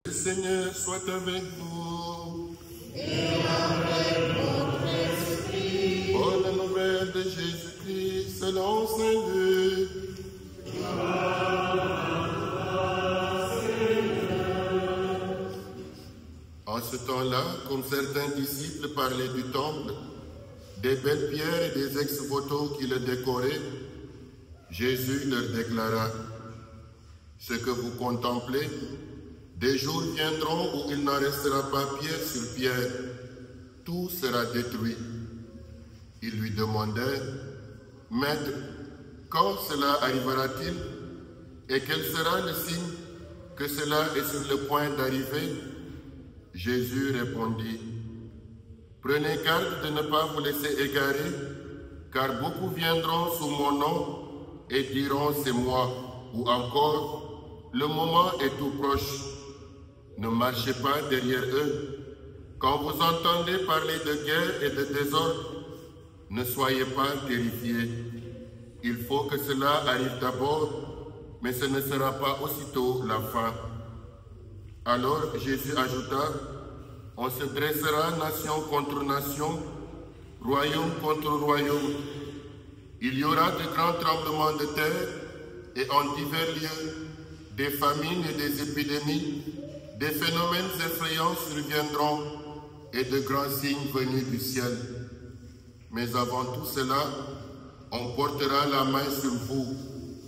Le Seigneur soit avec vous. Et avec votre esprit. Bonne nouvelle de Jésus-Christ selon Saint Luc. En ce temps-là, comme certains disciples parlaient du temple, des belles pierres et des ex-voto qui le décoraient, Jésus leur déclara: ce que vous contemplez, des jours viendront où il n'en restera pas pierre sur pierre, tout sera détruit. Ils lui demandèrent: Maître, quand cela arrivera-t-il? Et quel sera le signe que cela est sur le point d'arriver? Jésus répondit: prenez garde de ne pas vous laisser égarer, car beaucoup viendront sous mon nom et diront c'est moi, ou encore le moment est tout proche. Ne marchez pas derrière eux. Quand vous entendez parler de guerre et de désordre, ne soyez pas terrifiés. Il faut que cela arrive d'abord, mais ce ne sera pas aussitôt la fin. Alors Jésus ajouta: on se dressera nation contre nation, royaume contre royaume. Il y aura de grands tremblements de terre et en divers lieux, des famines et des épidémies, des phénomènes effrayants surviendront et de grands signes venus du ciel. Mais avant tout cela, on portera la main sur vous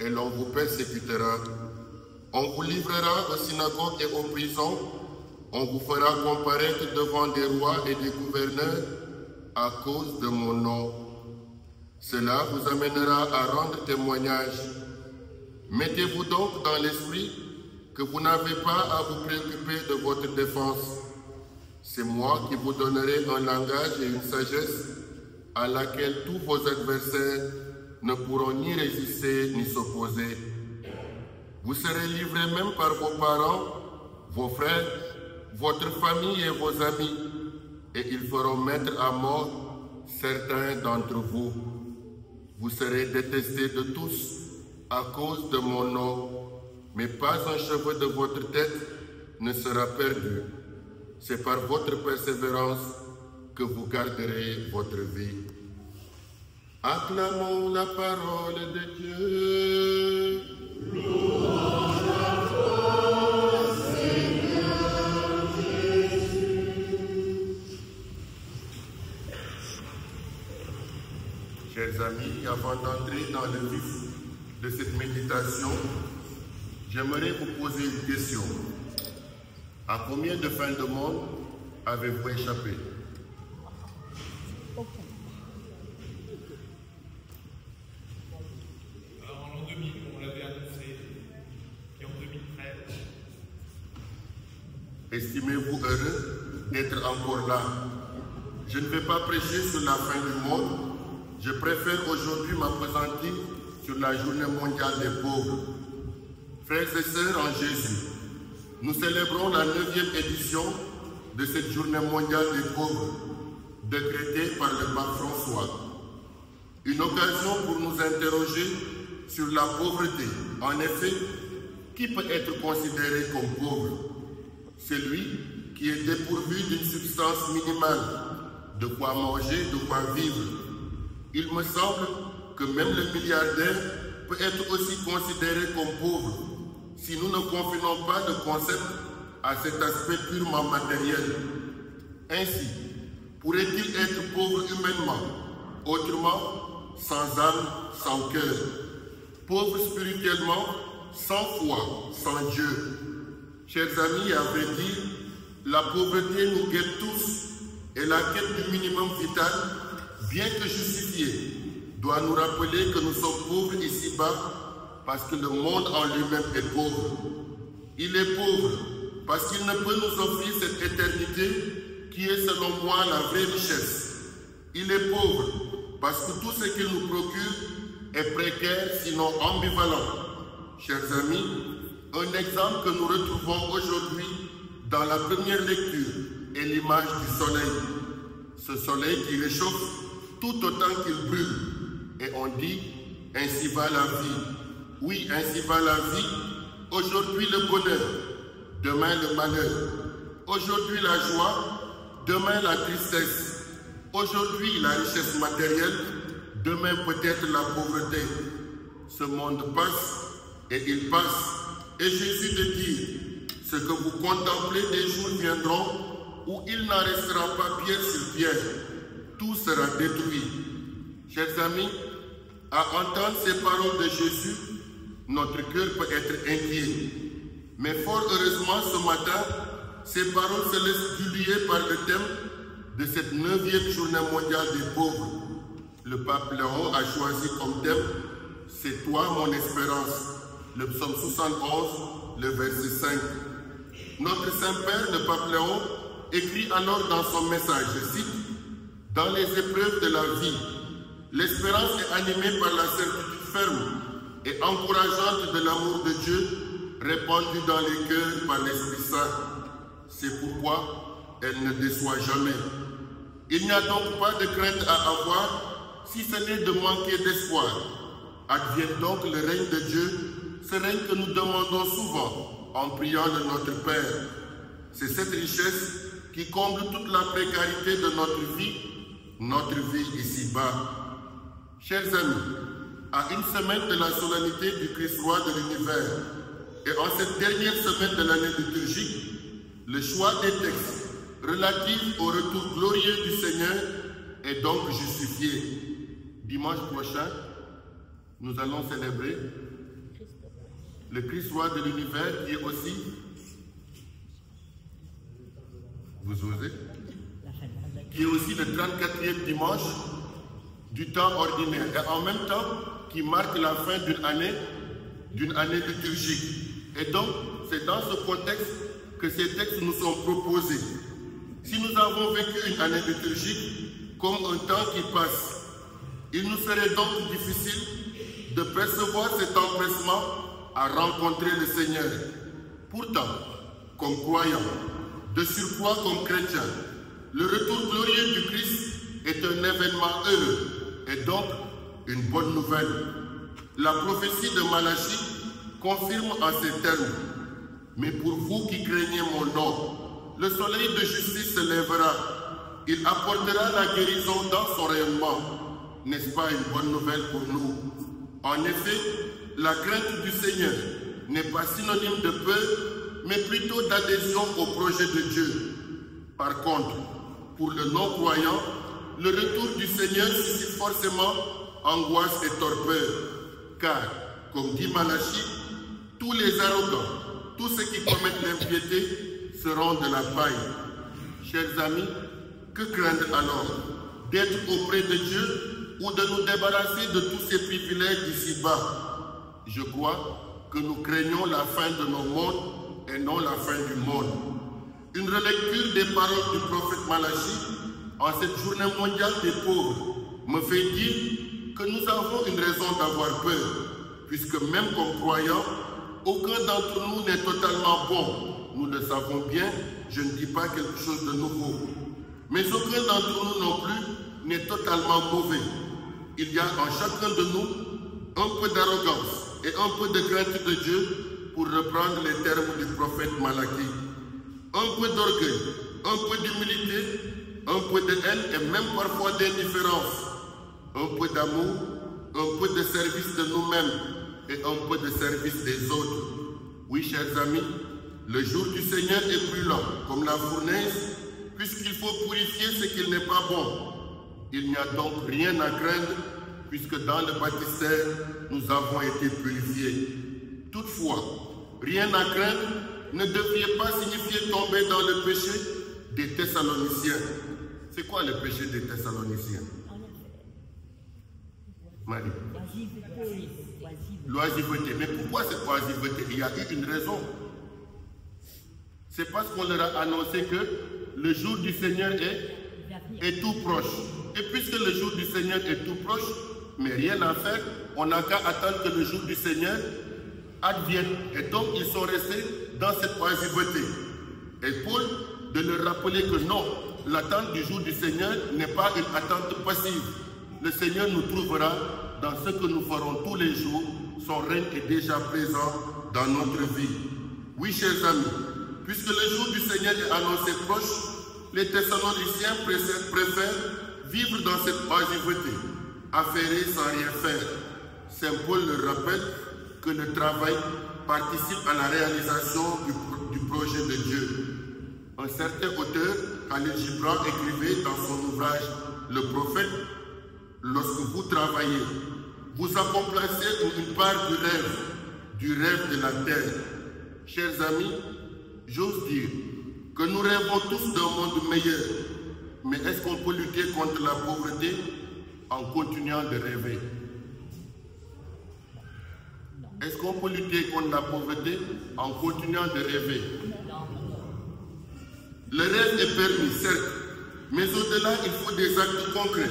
et l'on vous persécutera. On vous livrera aux synagogues et aux prisons. On vous fera comparaître devant des rois et des gouverneurs à cause de mon nom. Cela vous amènera à rendre témoignage. Mettez-vous donc dans l'esprit que vous n'avez pas à vous préoccuper de votre défense. C'est moi qui vous donnerai un langage et une sagesse à laquelle tous vos adversaires ne pourront ni résister ni s'opposer. Vous serez livrés même par vos parents, vos frères, votre famille et vos amis, et ils feront mettre à mort certains d'entre vous. Vous serez détestés de tous à cause de mon nom, mais pas un cheveu de votre tête ne sera perdu. C'est par votre persévérance que vous garderez votre vie. Acclamons la parole de Dieu. Louange à toi, Seigneur Jésus. Chers amis, avant d'entrer dans le vif de cette méditation, j'aimerais vous poser une question. À combien de fins de monde avez-vous échappé? En l'an 2000, on l'avait annoncé, et en 2013. Estimez-vous heureux d'être encore là? Je ne vais pas prêcher sur la fin du monde. Je préfère aujourd'hui m'appesantir sur la journée mondiale des pauvres. Frères et sœurs en Jésus, nous célébrons la 9e édition de cette journée mondiale des pauvres, décrétée par le pape François. Une occasion pour nous interroger sur la pauvreté. En effet, qui peut être considéré comme pauvre? Celui qui est dépourvu d'une substance minimale, de quoi manger, de quoi vivre. Il me semble que même le milliardaire peut être aussi considéré comme pauvre si nous ne confinons pas de concept à cet aspect purement matériel. Ainsi, pourrait-il être pauvre humainement, autrement, sans âme, sans cœur, pauvre spirituellement, sans foi, sans Dieu? Chers amis, à vrai dire, la pauvreté nous guette tous et la quête du minimum vital, bien que justifiée, doit nous rappeler que nous sommes pauvres ici-bas parce que le monde en lui-même est pauvre. Il est pauvre parce qu'il ne peut nous offrir cette éternité qui est selon moi la vraie richesse. Il est pauvre parce que tout ce qu'il nous procure est précaire, sinon ambivalent. Chers amis, un exemple que nous retrouvons aujourd'hui dans la première lecture est l'image du soleil. Ce soleil qui réchauffe tout autant qu'il brûle. Et on dit, ainsi va la vie. Oui, ainsi va la vie. Aujourd'hui le bonheur, demain le malheur. Aujourd'hui la joie, demain la tristesse. Aujourd'hui la richesse matérielle, demain peut-être la pauvreté. Ce monde passe et il passe. Et Jésus te dit, ce que vous contemplez, des jours viendront où il n'en restera pas pierre sur pierre. Tout sera détruit. Chers amis, à entendre ces paroles de Jésus, notre cœur peut être inquiet. Mais fort heureusement, ce matin, ces paroles se laissent diluer par le thème de cette 9e journée mondiale des pauvres. Le pape Léon a choisi comme thème « C'est toi mon espérance ». Le psaume 71, le verset 5. Notre Saint-Père, le pape Léon, écrit alors dans son message, je cite, « Dans les épreuves de la vie, l'espérance est animée par la certitude ferme et encourageante de l'amour de Dieu répandu dans les cœurs par l'Esprit Saint. C'est pourquoi elle ne déçoit jamais. Il n'y a donc pas de crainte à avoir, si ce n'est de manquer d'espoir. Advienne donc le règne de Dieu, ce règne que nous demandons souvent en priant de notre Père. C'est cette richesse qui comble toute la précarité de notre vie ici-bas. Chers amis, à une semaine de la solennité du Christ roi de l'univers et en cette dernière semaine de l'année liturgique, le choix des textes relatifs au retour glorieux du Seigneur est donc justifié. Dimanche prochain, nous allons célébrer le Christ roi de l'univers qui est aussi, vous osez, qui est aussi le 34e dimanche du temps ordinaire et en même temps qui marque la fin d'une année liturgique. Et donc, c'est dans ce contexte que ces textes nous sont proposés. Si nous avons vécu une année liturgique comme un temps qui passe, il nous serait donc difficile de percevoir cet empressement à rencontrer le Seigneur. Pourtant, comme croyants, de surcroît comme chrétiens, le retour glorieux du Christ est un événement heureux et donc une bonne nouvelle. La prophétie de Malachie confirme en ces termes. Mais pour vous qui craignez mon nom, le soleil de justice se lèvera. Il apportera la guérison dans son rayonnement. N'est-ce pas une bonne nouvelle pour nous? En effet, la crainte du Seigneur n'est pas synonyme de peur, mais plutôt d'adhésion au projet de Dieu. Par contre, pour le non-croyant, le retour du Seigneur suscite forcément angoisse et torpeur. Car, comme dit Malachie, tous les arrogants, tous ceux qui commettent l'impiété seront de la paille. Chers amis, que craindre alors? D'être auprès de Dieu ou de nous débarrasser de tous ces privilèges ici-bas? Je crois que nous craignons la fin de nos mondes et non la fin du monde. Une relecture des paroles du prophète Malachie en cette journée mondiale des pauvres me fait dire que nous avons une raison d'avoir peur, puisque même comme croyants, aucun d'entre nous n'est totalement bon. Nous le savons bien, je ne dis pas quelque chose de nouveau. Mais aucun d'entre nous non plus n'est totalement mauvais. Il y a en chacun de nous un peu d'arrogance et un peu de crainte de Dieu, pour reprendre les termes du prophète Malachie. Un peu d'orgueil, un peu d'humilité, un peu de haine et même parfois d'indifférence. Un peu d'amour, un peu de service de nous-mêmes et un peu de service des autres. Oui, chers amis, le jour du Seigneur est brûlant comme la fournaise, puisqu'il faut purifier ce qui n'est pas bon. Il n'y a donc rien à craindre, puisque dans le baptistère, nous avons été purifiés. Toutefois, rien à craindre ne devrait pas signifier tomber dans le péché des Thessaloniciens. C'est quoi le péché des Thessaloniciens? Marie. L'oisiveté. Mais pourquoi cette oisiveté? Il y a eu une raison. C'est parce qu'on leur a annoncé que le jour du Seigneur est tout proche. Et puisque le jour du Seigneur est tout proche, mais rien à faire, on n'a qu'à attendre que le jour du Seigneur advienne. Et donc ils sont restés dans cette oisiveté. Et Paul de leur rappeler que non, l'attente du jour du Seigneur n'est pas une attente passive. Le Seigneur nous trouvera dans ce que nous ferons tous les jours. Son règne est déjà présent dans notre vie. Oui, chers amis, Puisque le jour du Seigneur est annoncé proche, les Thessaloniciens préfèrent vivre dans cette oisiveté, affairés sans rien faire. Saint Paul leur rappelle que le travail participe à la réalisation du projet de Dieu. Un certain auteur, Khalil Gibran, écrivait dans son ouvrage « Le prophète », lorsque vous travaillez, vous accomplissez une part du rêve de la terre. Chers amis, j'ose dire que nous rêvons tous d'un monde meilleur, mais est-ce qu'on peut lutter contre la pauvreté en continuant de rêver? Est-ce qu'on peut lutter contre la pauvreté en continuant de rêver? Le rêve est permis, certes, mais au-delà, il faut des actes concrets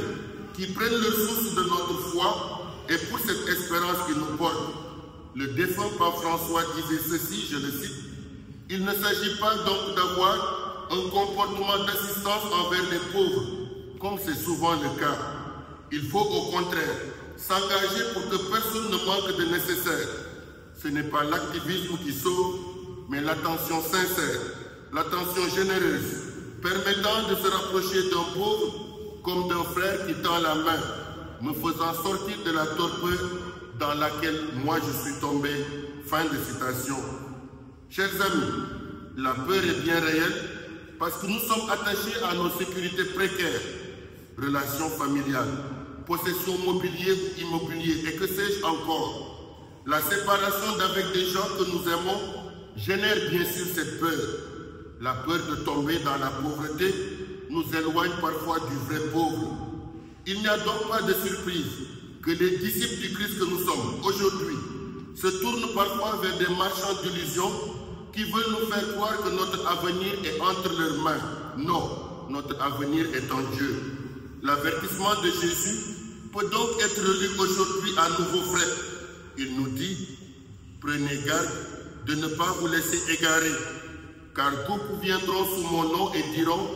qui prennent le source de notre foi et pour cette espérance qui nous porte. Le défunt pape François disait ceci, je le cite, « Il ne s'agit pas donc d'avoir un comportement d'assistance envers les pauvres, comme c'est souvent le cas. Il faut au contraire s'engager pour que personne ne manque de nécessaire. Ce n'est pas l'activisme qui sauve, mais l'attention sincère, l'attention généreuse, permettant de se rapprocher d'un pauvre comme d'un frère qui tend la main, me faisant sortir de la torpeur dans laquelle moi je suis tombé. » Fin de citation. Chers amis, la peur est bien réelle parce que nous sommes attachés à nos sécurités précaires, relations familiales, possession mobilier ou immobilier et que sais-je encore. La séparation d'avec des gens que nous aimons génère bien sûr cette peur. La peur de tomber dans la pauvreté nous éloigne parfois du vrai pauvre. Il n'y a donc pas de surprise que les disciples du Christ que nous sommes aujourd'hui se tournent parfois vers des marchands d'illusions qui veulent nous faire croire que notre avenir est entre leurs mains. Non, notre avenir est en Dieu. L'avertissement de Jésus peut donc être lu aujourd'hui à nouveau frais. Il nous dit, prenez garde de ne pas vous laisser égarer, car beaucoup viendront sous mon nom et diront,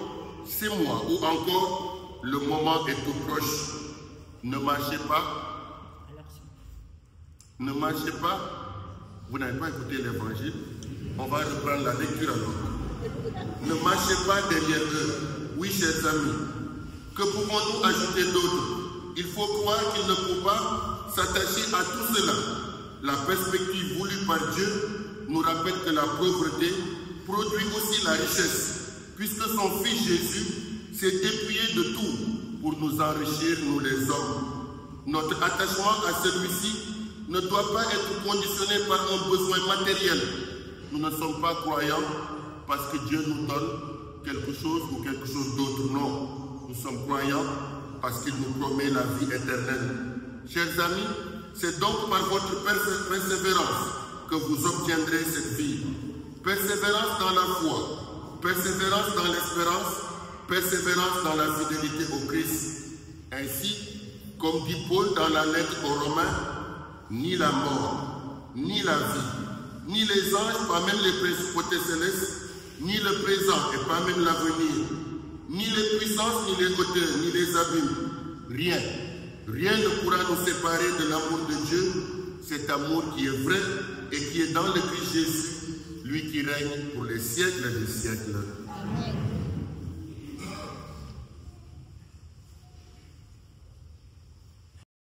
c'est moi, ou encore, le moment est tout proche. Ne marchez pas. Ne marchez pas. Vous n'avez pas écouté l'évangile. On va reprendre la lecture alors. Ne marchez pas derrière eux. Oui, chers amis. Que pouvons-nous ajouter d'autre? Il faut croire qu'il ne faut pas s'attacher à tout cela. La perspective voulue par Dieu nous rappelle que la pauvreté produit aussi la richesse, puisque son Fils Jésus s'est dépouillé de tout pour nous enrichir, nous les hommes. Notre attachement à celui-ci ne doit pas être conditionné par un besoin matériel. Nous ne sommes pas croyants parce que Dieu nous donne quelque chose ou quelque chose d'autre. Non, nous sommes croyants parce qu'il nous promet la vie éternelle. Chers amis, c'est donc par votre persévérance que vous obtiendrez cette vie. Persévérance dans la foi, persévérance dans l'espérance, persévérance dans la fidélité au Christ. Ainsi, comme dit Paul dans la lettre aux Romains, ni la mort, ni la vie, ni les anges, pas même les principautés célestes, ni le présent et pas même l'avenir, ni les puissances, ni les hauteurs, ni les abîmes, rien ne pourra nous séparer de l'amour de Dieu, cet amour qui est vrai et qui est dans le Christ Jésus, lui qui règne pour les siècles des siècles. Amen.